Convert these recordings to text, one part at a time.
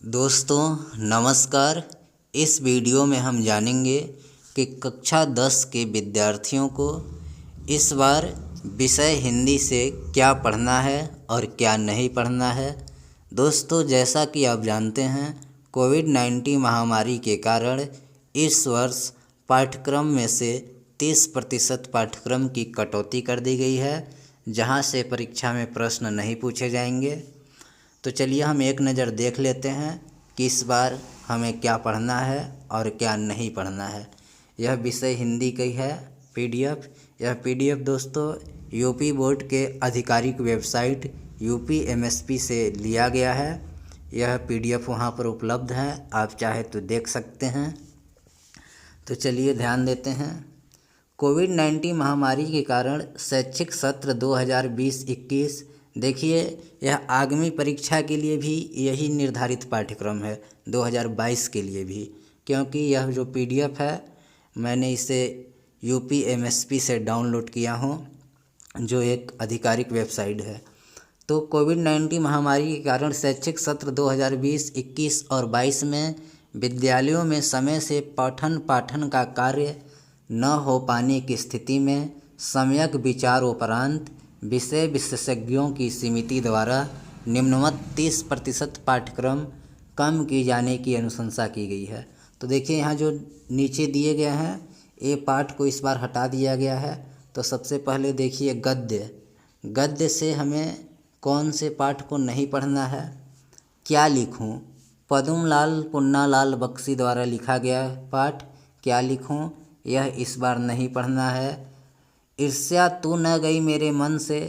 दोस्तों नमस्कार। इस वीडियो में हम जानेंगे कि कक्षा 10 के विद्यार्थियों को इस बार विषय हिंदी से क्या पढ़ना है और क्या नहीं पढ़ना है। दोस्तों जैसा कि आप जानते हैं कोविड-19 महामारी के कारण इस वर्ष पाठ्यक्रम में से 30% पाठ्यक्रम की कटौती कर दी गई है, जहां से परीक्षा में प्रश्न नहीं पूछे जाएंगे। तो चलिए हम एक नज़र देख लेते हैं कि इस बार हमें क्या पढ़ना है और क्या नहीं पढ़ना है। यह विषय हिंदी का ही है पीडीएफ। यह पीडीएफ दोस्तों यूपी बोर्ड के आधिकारिक वेबसाइट यूपीएमएसपी से लिया गया है। यह पीडीएफ वहां पर उपलब्ध है, आप चाहे तो देख सकते हैं। तो चलिए ध्यान देते हैं। कोविड-19 महामारी के कारण शैक्षिक सत्र 2020-21 देखिए यह आगामी परीक्षा के लिए भी यही निर्धारित पाठ्यक्रम है 2022 के लिए भी, क्योंकि यह जो पीडीएफ है मैंने इसे यूपीएमएसपी से डाउनलोड किया हूँ, जो एक आधिकारिक वेबसाइट है। तो कोविड-19 महामारी के कारण शैक्षिक सत्र 2020-21 और 22 में विद्यालयों में समय से पठन पाठन का कार्य न हो पाने की स्थिति में सम्यक विचारोपरांत विषय विशेषज्ञों की समिति द्वारा निम्नवत 30% पाठ्यक्रम कम किए जाने की अनुशंसा की गई है। तो देखिए यहाँ जो नीचे दिए गए हैं ये पाठ को इस बार हटा दिया गया है। तो सबसे पहले देखिए गद्य से हमें कौन से पाठ को नहीं पढ़ना है। क्या लिखूं? पद्मलाल पुन्नालाल बख्शी द्वारा लिखा गया पाठ क्या लिखूं, यह इस बार नहीं पढ़ना है। ईर्ष्या तू न गई मेरे मन से,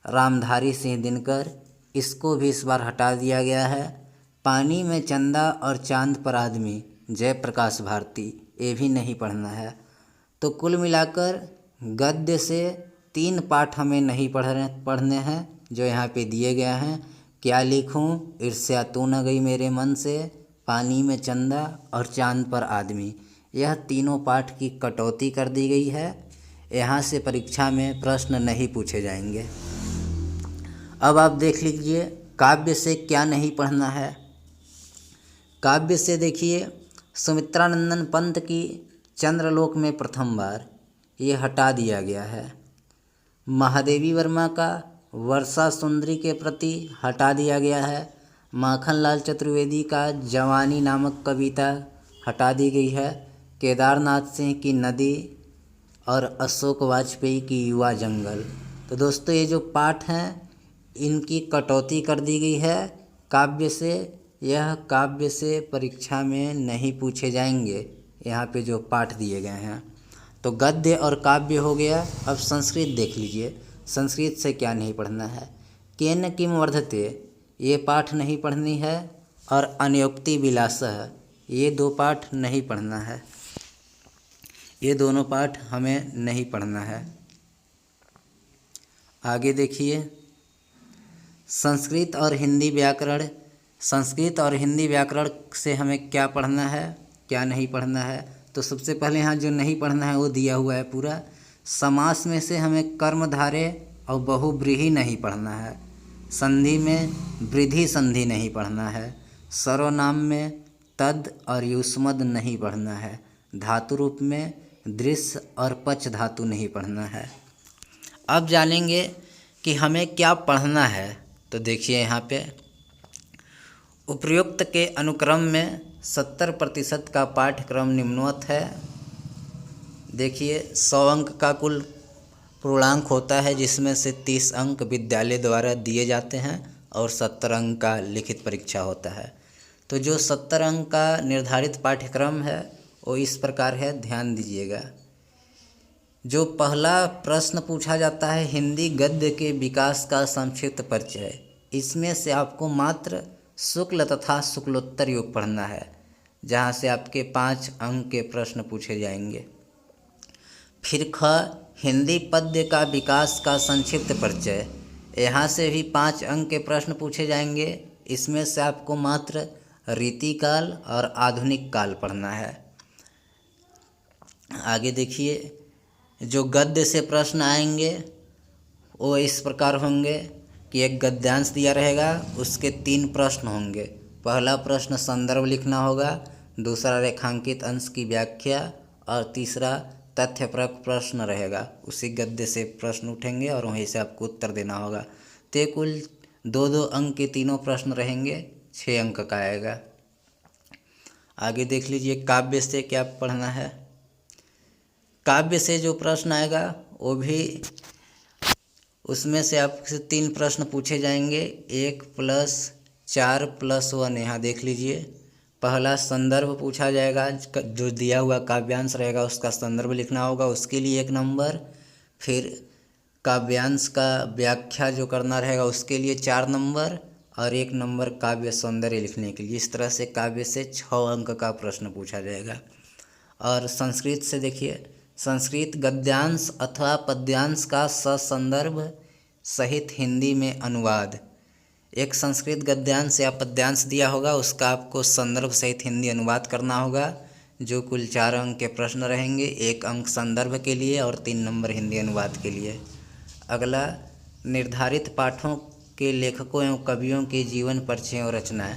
रामधारी सिंह दिनकर, इसको भी इस बार हटा दिया गया है। पानी में चंदा और चांद पर आदमी, जयप्रकाश भारती, ये भी नहीं पढ़ना है। तो कुल मिलाकर गद्य से 3 पाठ हमें नहीं पढ़ने हैं, जो यहाँ पे दिए गए हैं। क्या लिखूं, ईर्ष्या तू न गई मेरे मन से, पानी में चंदा और चांद पर आदमी, यह तीनों पाठ की कटौती कर दी गई है। यहाँ से परीक्षा में प्रश्न नहीं पूछे जाएंगे। अब आप देख लीजिए काव्य से क्या नहीं पढ़ना है। काव्य से देखिए सुमित्रानंदन पंत की चंद्रलोक में प्रथम बार, ये हटा दिया गया है। महादेवी वर्मा का वर्षा सुंदरी के प्रति हटा दिया गया है। माखनलाल चतुर्वेदी का जवानी नामक कविता हटा दी गई है। केदारनाथ सिंह की नदी और अशोक वाजपेयी की युवा जंगल। तो दोस्तों ये जो पाठ हैं इनकी कटौती कर दी गई है काव्य से। यह काव्य से परीक्षा में नहीं पूछे जाएंगे, यहाँ पे जो पाठ दिए गए हैं। तो गद्य और काव्य हो गया। अब संस्कृत देख लीजिए, संस्कृत से क्या नहीं पढ़ना है। केन किम वर्धते, ये पाठ नहीं पढ़नी है। और अनयोक्ति विलासः, ये 2 पाठ नहीं पढ़ना है। ये दोनों पाठ हमें नहीं पढ़ना है। आगे देखिए संस्कृत और हिंदी व्याकरण। संस्कृत और हिंदी व्याकरण से हमें क्या पढ़ना है, क्या नहीं पढ़ना है। तो सबसे पहले यहाँ जो नहीं पढ़ना है वो दिया हुआ है पूरा। समास में से हमें कर्मधारय और बहुव्रीहि नहीं पढ़ना है। संधि में वृद्धि संधि नहीं पढ़ना है। सर्वनाम में तद और युष्मद नहीं पढ़ना है। धातु रूप में दृश्य और पच धातु नहीं पढ़ना है। अब जानेंगे कि हमें क्या पढ़ना है। तो देखिए यहाँ पे उपयुक्त के अनुक्रम में 70% का पाठ्यक्रम निम्नवत है। देखिए 100 अंक का कुल पूर्णांक होता है, जिसमें से 30 अंक विद्यालय द्वारा दिए जाते हैं और 70 अंक का लिखित परीक्षा होता है। तो जो 70 अंक का निर्धारित पाठ्यक्रम है वो इस प्रकार है, ध्यान दीजिएगा। जो पहला प्रश्न पूछा जाता है हिंदी गद्य के विकास का संक्षिप्त परिचय, इसमें से आपको मात्र शुक्ल तथा शुक्लोत्तर योग पढ़ना है, जहाँ से आपके 5 अंक के प्रश्न पूछे जाएंगे। फिर ख हिंदी पद्य का विकास का संक्षिप्त परिचय, यहाँ से भी 5 अंक के प्रश्न पूछे जाएंगे। इसमें से आपको मात्र रीतिकाल और आधुनिक काल पढ़ना है। आगे देखिए जो गद्य से प्रश्न आएंगे वो इस प्रकार होंगे कि एक गद्यांश दिया रहेगा, उसके 3 प्रश्न होंगे। पहला प्रश्न संदर्भ लिखना होगा, दूसरा रेखांकित अंश की व्याख्या और तीसरा तथ्यपरक प्रश्न रहेगा। उसी गद्य से प्रश्न उठेंगे और वहीं से आपको उत्तर देना होगा। तो ये कुल 2-2 अंक के तीनों प्रश्न रहेंगे, 6 अंक का आएगा। आगे देख लीजिए काव्य से क्या पढ़ना है। काव्य से जो प्रश्न आएगा वो भी उसमें से आपसे 3 प्रश्न पूछे जाएंगे, 1 + 4 + 1। यहाँ देख लीजिए, पहला संदर्भ पूछा जाएगा, जो दिया हुआ काव्यांश रहेगा उसका संदर्भ लिखना होगा, उसके लिए 1 नंबर। फिर काव्यांश का व्याख्या जो करना रहेगा उसके लिए 4 नंबर और 1 नंबर काव्य सौंदर्य लिखने के लिए। इस तरह से काव्य से 6 अंक का प्रश्न पूछा जाएगा। और संस्कृत से देखिए, संस्कृत गद्यांश अथवा पद्यांश का ससंदर्भ सहित हिंदी में अनुवाद। एक संस्कृत गद्यांश या पद्यांश दिया होगा, उसका आपको संदर्भ सहित हिंदी अनुवाद करना होगा, जो कुल 4 अंक के प्रश्न रहेंगे, 1 अंक संदर्भ के लिए और 3 नंबर हिंदी अनुवाद के लिए। अगला, निर्धारित पाठों के लेखकों एवं कवियों के जीवन परिचय और रचनाएं।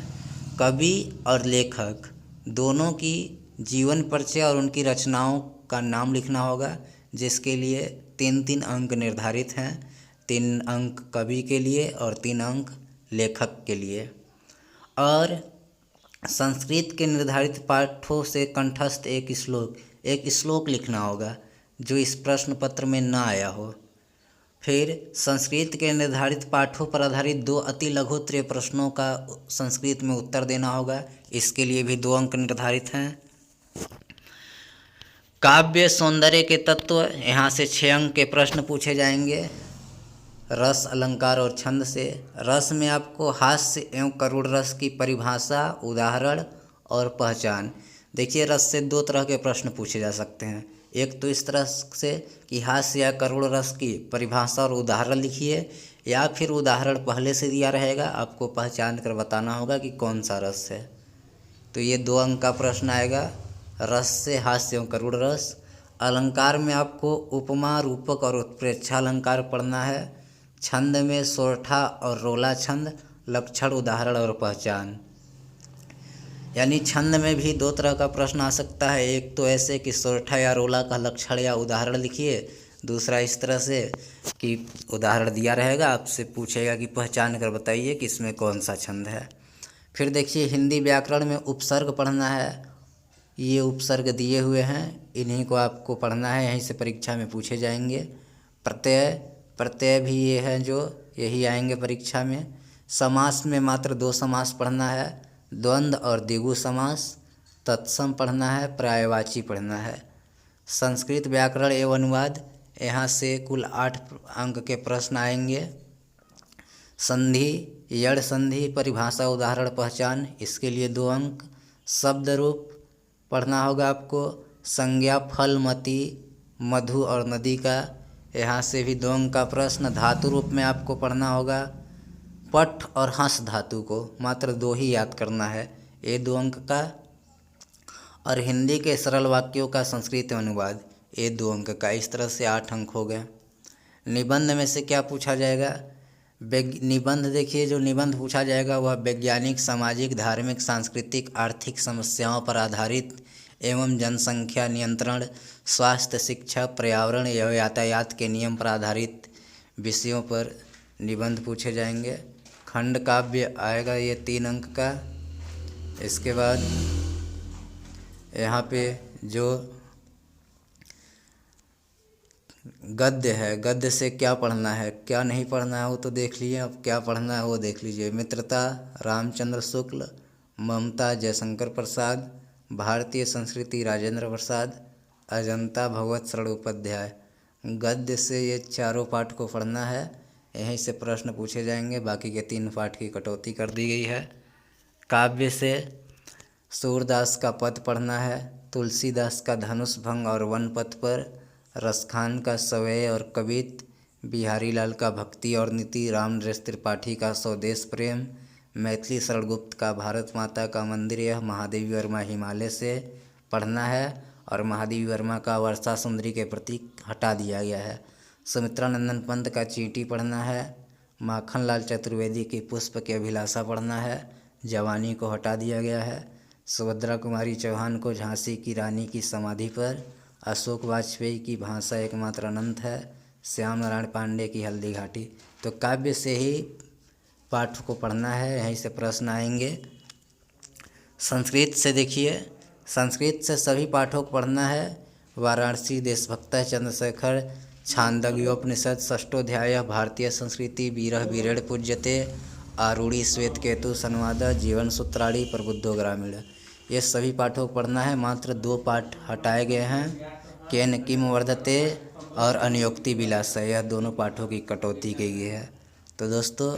कवि और लेखक दोनों की जीवन परिचय और उनकी रचनाओं का नाम लिखना होगा, जिसके लिए 3-3 अंक निर्धारित हैं। 3 अंक कवि के लिए और 3 अंक लेखक के लिए। और संस्कृत के निर्धारित पाठों से कंठस्थ एक श्लोक लिखना होगा, जो इस प्रश्न पत्र में ना आया हो। फिर संस्कृत के निर्धारित पाठों पर आधारित 2 अति लघुत्तरीय प्रश्नों का संस्कृत में उत्तर देना होगा, इसके लिए भी 2 अंक निर्धारित हैं। काव्य सौंदर्य के तत्व, यहाँ से 6 अंक के प्रश्न पूछे जाएंगे। रस, अलंकार और छंद से। रस में आपको हास्य एवं करुण रस की परिभाषा, उदाहरण और पहचान। देखिए, रस से 2 तरह के प्रश्न पूछे जा सकते हैं। एक तो इस तरह से कि हास्य या करुण रस की परिभाषा और उदाहरण लिखिए, या फिर उदाहरण पहले से दिया रहेगा, आपको पहचान कर बताना होगा कि कौन सा रस है। तो ये 2 अंक का प्रश्न आएगा, रस से हास्य एवं करुण रस। अलंकार में आपको उपमा, रूपक और उत्प्रेक्षा अलंकार पढ़ना है। छंद में सोरठा और रोला छंद, लक्षण, उदाहरण और पहचान। यानी छंद में भी 2 तरह का प्रश्न आ सकता है। एक तो ऐसे कि सोरठा या रोला का लक्षण या उदाहरण लिखिए, दूसरा इस तरह से कि उदाहरण दिया रहेगा, आपसे पूछेगा कि पहचान कर बताइए कि इसमें कौन सा छंद है। फिर देखिए, हिंदी व्याकरण में उपसर्ग पढ़ना है। ये उपसर्ग दिए हुए हैं, इन्हीं को आपको पढ़ना है, यहीं से परीक्षा में पूछे जाएंगे। प्रत्यय भी ये हैं जो यही आएंगे परीक्षा में। समास में मात्र 2 समास पढ़ना है, द्वंद्व और द्विगु समास। तत्सम पढ़ना है, पर्यायवाची पढ़ना है। संस्कृत व्याकरण एवं अनुवाद, यहाँ से कुल 8 अंक के प्रश्न आएंगे। संधि, यड़ संधि, परिभाषा, उदाहरण, पहचान, इसके लिए 2 अंक। शब्द रूप पढ़ना होगा आपको। संज्ञा, फल, मति, मधु और नदी का, यहाँ से भी 2 अंक का प्रश्न। धातु रूप में आपको पढ़ना होगा पठ और हंस धातु को, मात्र 2 ही याद करना है, ये 2 अंक का। और हिंदी के सरल वाक्यों का संस्कृत अनुवाद, ये 2 अंक का। इस तरह से 8 अंक हो गए। निबंध में से क्या पूछा जाएगा? निबंध, देखिए जो निबंध पूछा जाएगा वह वैज्ञानिक, सामाजिक, धार्मिक, सांस्कृतिक, आर्थिक समस्याओं पर आधारित एवं जनसंख्या नियंत्रण, स्वास्थ्य, शिक्षा, पर्यावरण एवं यातायात के नियम पर आधारित विषयों पर निबंध पूछे जाएंगे। खंड काव्य आएगा ये 3 अंक का। इसके बाद यहाँ पे जो गद्य है, गद्य से क्या पढ़ना है, क्या नहीं पढ़ना है वो तो देख लीजिए, अब क्या पढ़ना है वो देख लीजिए। मित्रता, रामचंद्र शुक्ल। ममता, जयशंकर प्रसाद। भारतीय संस्कृति, राजेंद्र प्रसाद। अजंता, भगवत शरण उपाध्याय। गद्य से ये 4 पाठ को पढ़ना है, यहीं से प्रश्न पूछे जाएंगे। बाकी के 3 पाठ की कटौती कर दी गई है। काव्य से सूरदास का पद पढ़ना है, तुलसीदास का धनुष भंग और वन पथ पर, रसखान का सवय और कवित, बिहारी लाल का भक्ति और नीति, रामनरेश त्रिपाठी का स्वदेश प्रेम, मैथिली शरण गुप्त का भारत माता का मंदिर, यह महादेवी वर्मा हिमालय से पढ़ना है। और महादेवी वर्मा का वर्षा सुंदरी के प्रतीक हटा दिया गया है। सुमित्रा नंदन पंत का चींटी पढ़ना है। माखन लाल चतुर्वेदी की पुष्प की अभिलाषा पढ़ना है। जवानी को हटा दिया गया है। सुभद्रा कुमारी चौहान को झांसी की रानी की समाधि पर, अशोक वाजपेयी की भाषा एकमात्र अनंत है, श्याम नारायण पांडे की हल्दी घाटी। तो काव्य से ही पाठ को पढ़ना है, यहीं से प्रश्न आएंगे। संस्कृत से देखिए, संस्कृत से सभी पाठों को पढ़ना है। वाराणसी देशभक्त चंद्रशेखर छांदोग्योपनिषद षष्ठोध्याय भारतीय संस्कृति वीरः वीरेण पूज्यते आरूढ़ी श्वेत केतु संवाद जीवन सूत्राणी प्रबुद्धो ग्रामीण। ये सभी पाठों को पढ़ना है। मात्र 2 पाठ हटाए गए हैं, केन किम वर्धते और अनियोक्ति विलास। यह दोनों पाठों की कटौती की गई है। तो दोस्तों